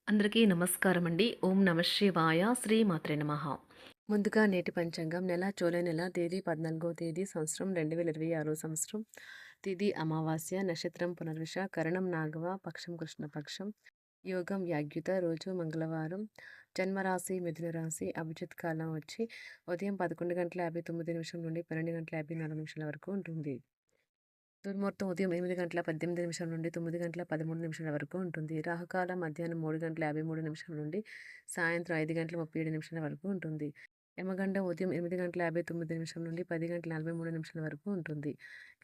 అందరికీ నమస్కారం అండి. ఓం నమ శివాయ. శ్రీమాత్రే నమః. ముందుగా నేటి పంచాంగం నెల జూలై నెల తేదీ 14వ తేదీ సంవత్సరం 2026 సంవత్సరం. తిథి అమావాస్య, నక్షత్రం పునర్విష, కరణం నాగవ, పక్షం కృష్ణపక్షం, యోగం యాగ్యుత, రోజు మంగళవారం, జన్మరాశి మిథున రాశి, అభిజిత్ కాలం వచ్చి ఉదయం 11:59 నుండి 12:54 వరకు ఉంటుంది. దుర్ముహూర్తం ఉదయం 8:18 నుండి 9:13 వరకు ఉంటుంది. రాహుకాలం మధ్యాహ్నం 3:53 నుండి సాయంత్రం 5:37 వరకు ఉంటుంది. యమగండం ఉదయం 8:59 నుండి 10:43 వరకు ఉంటుంది.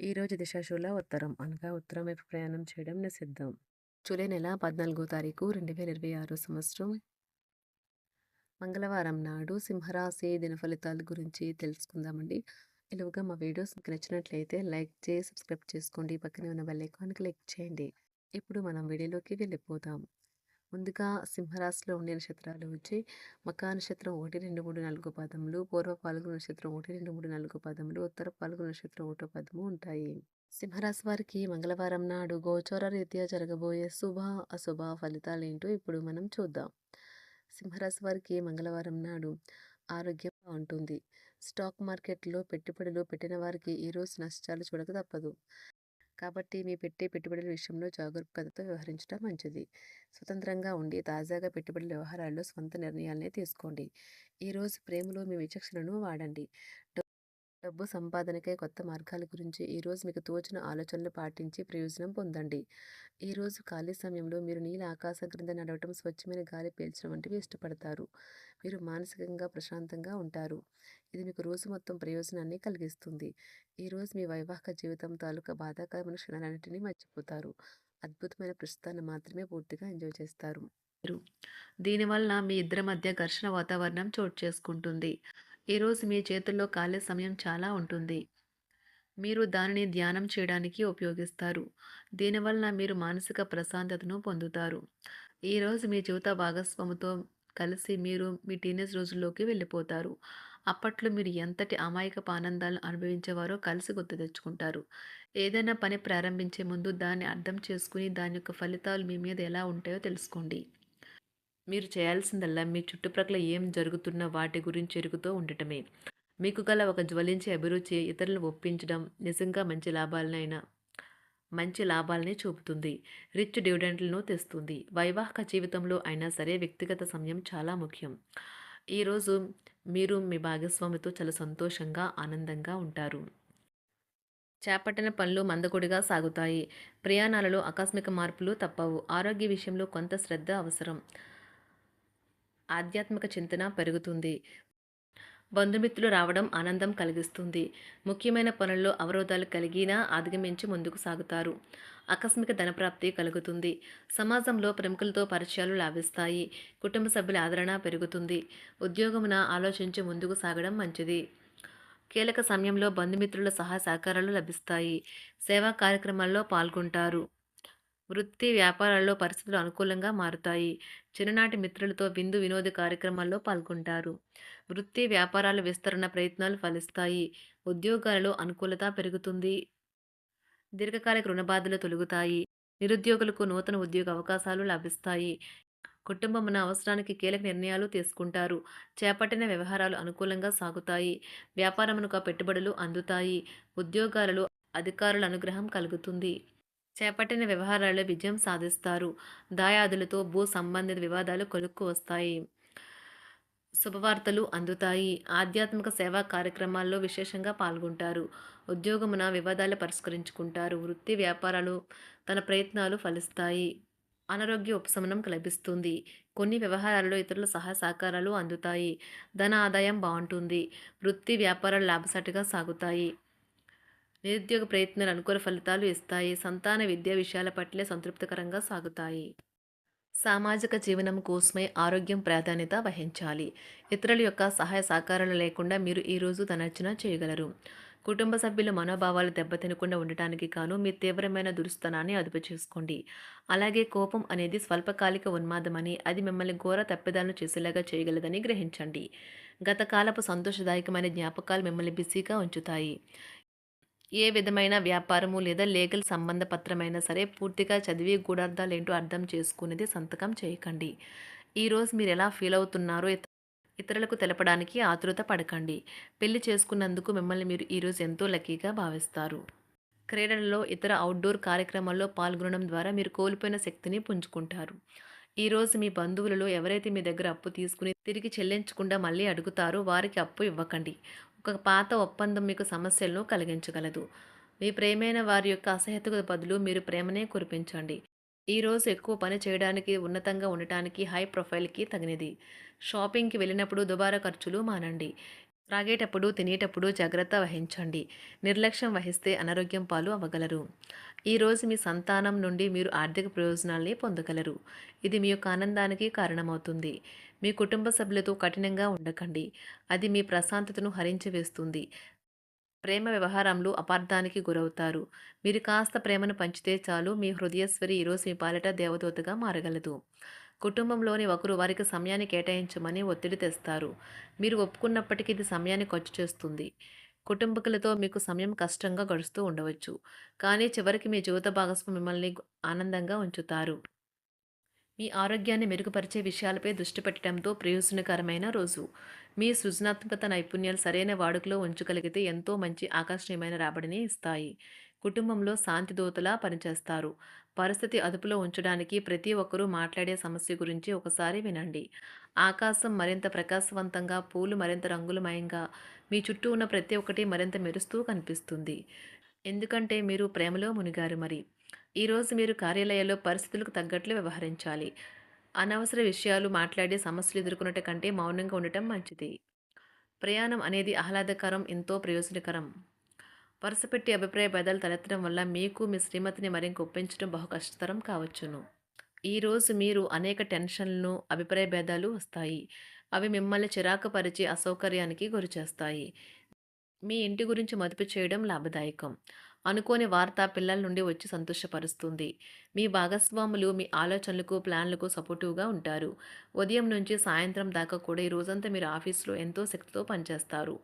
ఈరోజు దిశాశూల ఉత్తరం అనగా ఉత్తరం వైపు ప్రయాణం చేయడం నిషిద్ధం. జూలై నెల 14వ తారీఖు 2026 సంవత్సరం మంగళవారం నాడు సింహరాశి దిన ఫలితాల గురించి తెలుసుకుందామండి. ఇలాగా మా వీడియోస్ మీకు నచ్చినట్లయితే లైక్ చేసి సబ్స్క్రైబ్ చేసుకోండి. పక్కనే ఉన్న బెల్ ఐకాన్ క్లిక్ చేయండి. ఇప్పుడు మనం వీడియోలోకి వెళ్ళిపోదాం. ముందుగా సింహరాశిలో ఉండే నక్షత్రాలు వచ్చి మకా నక్షత్రం 1, 2, 3, 4 పదములు, పూర్వ పాల్గొన నక్షత్రం 1, 2, 3, 4 పదములు, ఉత్తర పాల్గొన నక్షత్రం 1 పదము ఉంటాయి. సింహరాశి వారికి మంగళవారం నాడు గోచార రీత్యా జరగబోయే శుభ అశుభ ఫలితాలు ఏంటో ఇప్పుడు మనం చూద్దాం. సింహరాశి వారికి మంగళవారం నాడు ఆరోగ్యం బాగుంటుంది. స్టాక్ మార్కెట్లో పెట్టుబడులు పెట్టిన వారికి ఈరోజు నష్టాలు చూడక తప్పదు. కాబట్టి మీ పెట్టుబడుల విషయంలో జాగరూకతతో వ్యవహరించడం మంచిది. స్వతంత్రంగా ఉండి తాజాగా పెట్టుబడుల వ్యవహారాల్లో స్వంత నిర్ణయాలనే తీసుకోండి. ఈరోజు ప్రేమలో మీ విచక్షణను వాడండి. డబ్బు సంపాదనకై కొత్త మార్గాల గురించి ఈరోజు మీకు తోచిన ఆలోచనలు పాటించి ప్రయోజనం పొందండి. ఈరోజు ఖాళీ సమయంలో మీరు నీల ఆకాశం క్రింద నడవటం, స్వచ్ఛమైన గాలి పీల్చడం వంటివి ఇష్టపడతారు. మీరు మానసికంగా ప్రశాంతంగా ఉంటారు. ఇది మీకు రోజు మొత్తం ప్రయోజనాన్ని కలిగిస్తుంది. ఈరోజు మీ వైవాహిక జీవితం తాలూకా బాధాకరమైన క్షణాలన్నింటినీ మర్చిపోతారు. అద్భుతమైన ప్రస్తుతాన్ని మాత్రమే పూర్తిగా ఎంజాయ్ చేస్తారు. దీనివల్ల మీ ఇద్దరి మధ్య ఘర్షణ వాతావరణం చోటు చేసుకుంటుంది. ఈరోజు మీ చేతుల్లో ఖాళీ సమయం చాలా ఉంటుంది. మీరు దానిని ధ్యానం చేయడానికి ఉపయోగిస్తారు. దీనివలన మీరు మానసిక ప్రశాంతతను పొందుతారు. ఈరోజు మీ జీవిత భాగస్వామితో కలిసి మీరు మీ టీనేజ్ రోజుల్లోకి వెళ్ళిపోతారు. అప్పట్లో మీరు ఎంతటి అమాయకపు ఆనందాలను అనుభవించేవారో కలిసి గుర్తు తెచ్చుకుంటారు. ఏదైనా పని ప్రారంభించే ముందు దాన్ని అర్థం చేసుకుని దాని యొక్క ఫలితాలు మీ మీద ఎలా ఉంటాయో తెలుసుకోండి. మీరు చేయాల్సిందల్లా మీ చుట్టుప్రక్కల ఏం జరుగుతున్న వాటి గురించి ఎరుగుతూ ఉండటమే. మీకు గల ఒక జ్వలించే అభిరుచి ఇతరులను ఒప్పించడం నిజంగా మంచి లాభాలనే చూపుతుంది. రిచ్ డివిడెండ్లను తెస్తుంది. వైవాహిక జీవితంలో అయినా సరే వ్యక్తిగత సమయం చాలా ముఖ్యం. ఈరోజు మీరు మీ భాగస్వామితో చాలా సంతోషంగా ఆనందంగా ఉంటారు. చేపట్టిన పనులు మందకొడిగా సాగుతాయి. ప్రయాణాలలో ఆకస్మిక మార్పులు తప్పవు. ఆరోగ్య విషయంలో కొంత శ్రద్ధ అవసరం. ఆధ్యాత్మిక చింతన పెరుగుతుంది. బంధుమిత్రులు రావడం ఆనందం కలిగిస్తుంది. ముఖ్యమైన పనుల్లో అవరోధాలు కలిగినా అధిగమించి ముందుకు సాగుతారు. ఆకస్మిక ధనప్రాప్తి కలుగుతుంది. సమాజంలో ప్రముఖులతో పరిచయాలు లాభిస్తాయి. కుటుంబ సభ్యుల ఆదరణ పెరుగుతుంది. ఉద్యోగమున ఆలోచించి ముందుకు సాగడం మంచిది. కీలక సమయంలో బంధుమిత్రుల సహాయ సహకారాలు లభిస్తాయి. సేవా కార్యక్రమాల్లో పాల్గొంటారు. వృత్తి వ్యాపారాల్లో పరిస్థితులు అనుకూలంగా మారుతాయి. చిన్ననాటి మిత్రులతో విందు వినోద కార్యక్రమాల్లో పాల్గొంటారు. వృత్తి వ్యాపారాల విస్తరణ ప్రయత్నాలు ఫలిస్తాయి. ఉద్యోగాలలో అనుకూలత పెరుగుతుంది. దీర్ఘకాలిక రుణ బాధలు తొలగుతాయి. నిరుద్యోగులకు నూతన ఉద్యోగ అవకాశాలు లభిస్తాయి. కుటుంబమున అవసరానికి కీలక నిర్ణయాలు తీసుకుంటారు. చేపట్టిన వ్యవహారాలు అనుకూలంగా సాగుతాయి. వ్యాపారమునకు పెట్టుబడులు అందుతాయి. ఉద్యోగాలలో అధికారుల అనుగ్రహం కలుగుతుంది. చేపట్టిన వ్యవహారాల్లో విజయం సాధిస్తారు. దాయాదులతో భూ సంబంధిత వివాదాలు కొలుక్కు వస్తాయి. శుభవార్తలు అందుతాయి. ఆధ్యాత్మిక సేవా కార్యక్రమాల్లో విశేషంగా పాల్గొంటారు. ఉద్యోగమున వివాదాలు పరిష్కరించుకుంటారు. వృత్తి వ్యాపారాలు తన ప్రయత్నాలు ఫలిస్తాయి. అనారోగ్య ఉపశమనం లభిస్తుంది. కొన్ని వ్యవహారాల్లో ఇతరుల సహాయ సహకారాలు అందుతాయి. ధన ఆదాయం బాగుంటుంది. వృత్తి వ్యాపారాలు లాభసాటిగా సాగుతాయి. నిరుద్యోగ ప్రయత్నాలు అనుకూల ఫలితాలు ఇస్తాయి. సంతాన విద్యా విషయాల పట్లే సంతృప్తికరంగా సాగుతాయి. సామాజిక జీవనం కోసమై ఆరోగ్యం ప్రాధాన్యత వహించాలి. ఇతరుల యొక్క సహాయ సహకారాలు లేకుండా మీరు ఈరోజు ధనార్జన చేయగలరు. కుటుంబ సభ్యుల మనోభావాలు దెబ్బతినకుండా ఉండటానికి గాను మీ తీవ్రమైన దురుస్తనాన్ని అదుపు చేసుకోండి. అలాగే కోపం అనేది స్వల్పకాలిక ఉన్మాదమని, అది మిమ్మల్ని ఘోర తప్పిదాలను చేసేలాగా చేయగలదని గ్రహించండి. గతకాలపు సంతోషదాయకమైన జ్ఞాపకాలు మిమ్మల్ని బిజీగా ఉంచుతాయి. ఏ విధమైన వ్యాపారము లేదా లీగల్ సంబంధ పత్రమైనా సరే పూర్తిగా చదివి గూఢార్థాలేంటో అర్థం చేసుకునేది సంతకం చేయకండి. ఈరోజు మీరెలా ఫీల్ అవుతున్నారో ఇతరులకు తెలపడానికి ఆతురత పడకండి. పెళ్లి చేసుకున్నందుకు మిమ్మల్ని మీరు ఈరోజు ఎంతో లక్కీగా భావిస్తారు. క్రీడలలో ఇతర అవుట్‌డోర్ కార్యక్రమాల్లో పాల్గొనడం ద్వారా మీరు కోల్పోయిన శక్తిని పుంజుకుంటారు. ఈరోజు మీ బంధువులలో ఎవరైతే మీ దగ్గర అప్పు తీసుకుని తిరిగి చెల్లించకుండా మళ్ళీ అడుగుతారో వారికి అప్పు ఇవ్వకండి. ఒక పాత ఒప్పందం మీకు సమస్యలను కలిగించగలదు. మీ ప్రియమైన వారి యొక్క అసహ్యతకు బదులు మీరు ప్రేమనే కురిపించండి. ఈరోజు ఎక్కువ పని చేయడానికి, ఉన్నతంగా ఉండటానికి, హై ప్రొఫైల్‌కి తగినది. షాపింగ్‌కి వెళ్ళినప్పుడు దుబారా ఖర్చులు మానండి. త్రాగేటప్పుడు, తినేటప్పుడు జాగ్రత్త వహించండి. నిర్లక్ష్యం వహిస్తే అనారోగ్యం పాలు అవ్వగలరు. ఈరోజు మీ సంతానం నుండి మీరు ఆర్థిక ప్రయోజనాల్ని పొందగలరు. ఇది మీ యొక్క ఆనందానికి కారణమవుతుంది. మీ కుటుంబ సభ్యులతో కఠినంగా ఉండకండి. అది మీ ప్రశాంతతను హరించి వేస్తుంది. ప్రేమ వ్యవహారంలో అపార్థానికి గురవుతారు. మీరు కాస్త ప్రేమను పంచితే చాలు మీ హృదయేశ్వరి ఈరోజు మీ పాలిట దేవదూతగా మారగలదు. కుటుంబంలోని ఒకరు వారికి సమయాన్ని కేటాయించమని ఒత్తిడి తెస్తారు. మీరు ఒప్పుకున్నప్పటికీ ఇది సమయాన్ని ఖర్చు చేస్తుంది. కుటుంబకులతో మీకు సమయం కష్టంగా గడుస్తూ ఉండవచ్చు. కానీ చివరికి మీ జీవిత భాగస్వామి మిమ్మల్ని ఆనందంగా ఉంచుతారు. మీ ఆరోగ్యాన్ని మెరుగుపరిచే విషయాలపై దృష్టి పెట్టడంతో ప్రయోజనకరమైన రోజు. మీ సృజనాత్మకత నైపుణ్యాలు సరైన వాడుకలో ఉంచగలిగితే ఎంతో మంచి ఆకర్షణీయమైన రాబడిని ఇస్తాయి. కుటుంబంలో శాంతి దూతలా పనిచేస్తారు. పరిస్థితి అదుపులో ఉంచడానికి ప్రతి ఒక్కరూ మాట్లాడే సమస్య గురించి ఒకసారి వినండి. ఆకాశం మరింత ప్రకాశవంతంగా, పూలు మరింత రంగులమయంగా, మీ చుట్టూ ఉన్న ప్రతి ఒక్కటి మరింత మెరుస్తూ కనిపిస్తుంది. ఎందుకంటే మీరు ప్రేమలో మునిగారు మరి. ఈరోజు మీరు కార్యాలయాల్లో పరిస్థితులకు తగ్గట్లు వ్యవహరించాలి. అనవసర విషయాలు మాట్లాడి సమస్యలు ఎదుర్కొనట కంటే మౌనంగా ఉండటం మంచిది. ప్రయాణం అనేది ఆహ్లాదకరం, ఎంతో ప్రయోజనకరం. వరుసపెట్టి అభిప్రాయ భేదాలు తలెత్తడం వల్ల మీకు మీ శ్రీమతిని మరింక ఒప్పించడం బహు కష్టతరం కావచ్చును. ఈరోజు మీరు అనేక టెన్షన్లను, అభిప్రాయ భేదాలు వస్తాయి. అవి మిమ్మల్ని చిరాకు పరిచి అసౌకర్యానికి గురిచేస్తాయి. మీ ఇంటి గురించి మదుపు చేయడం లాభదాయకం. అనుకోని వార్త పిల్లల నుండి వచ్చి సంతోషపరుస్తుంది. మీ భాగస్వాములు మీ ఆలోచనలకు, ప్లాన్లకు సపోర్టివ్‌గా ఉంటారు. ఉదయం నుంచి సాయంత్రం దాకా కూడా ఈ రోజంతా మీరు ఆఫీస్‌లో ఎంతో శక్తితో పనిచేస్తారు.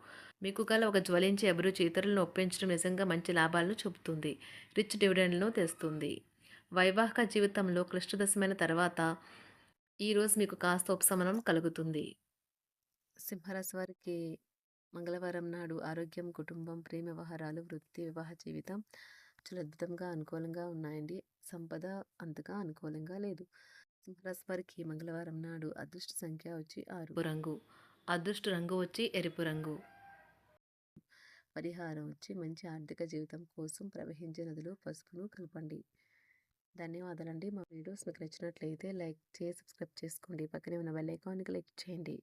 మీకు గల ఒక జ్వలించే అభిరుచి ఇతరులను ఒప్పించడం నిజంగా మంచి లాభాలను చూపుతుంది. రిచ్ డివిడెండ్‌లను తెస్తుంది. వైవాహిక జీవితంలో క్లిష్టదశమైన తర్వాత ఈరోజు మీకు కాస్త ఉపశమనం కలుగుతుంది. సింహరాశి వారికి మంగళవారం నాడు ఆరోగ్యం, కుటుంబం, ప్రేమ వ్యవహారాలు, వృత్తి, వివాహ జీవితం చాలా అద్భుతంగా అనుకూలంగా ఉన్నాయండి. సంపద అంతగా అనుకూలంగా లేదు. సింహరాశి వారికి మంగళవారం నాడు అదృష్ట సంఖ్య వచ్చి 6. రంగు అదృష్ట రంగు వచ్చి ఎరుపు రంగు. పరిహారం వచ్చి మంచి ఆర్థిక జీవితం కోసం ప్రవహించే నదిలో పసుపును కలపండి. ధన్యవాదాలండి. మా వీడియోస్ మీకు నచ్చినట్లయితే లైక్ చేసి సబ్స్క్రైబ్ చేసుకోండి. పక్కనే ఉన్న బెల్ ఐకాన్ని క్లిక్ చేయండి.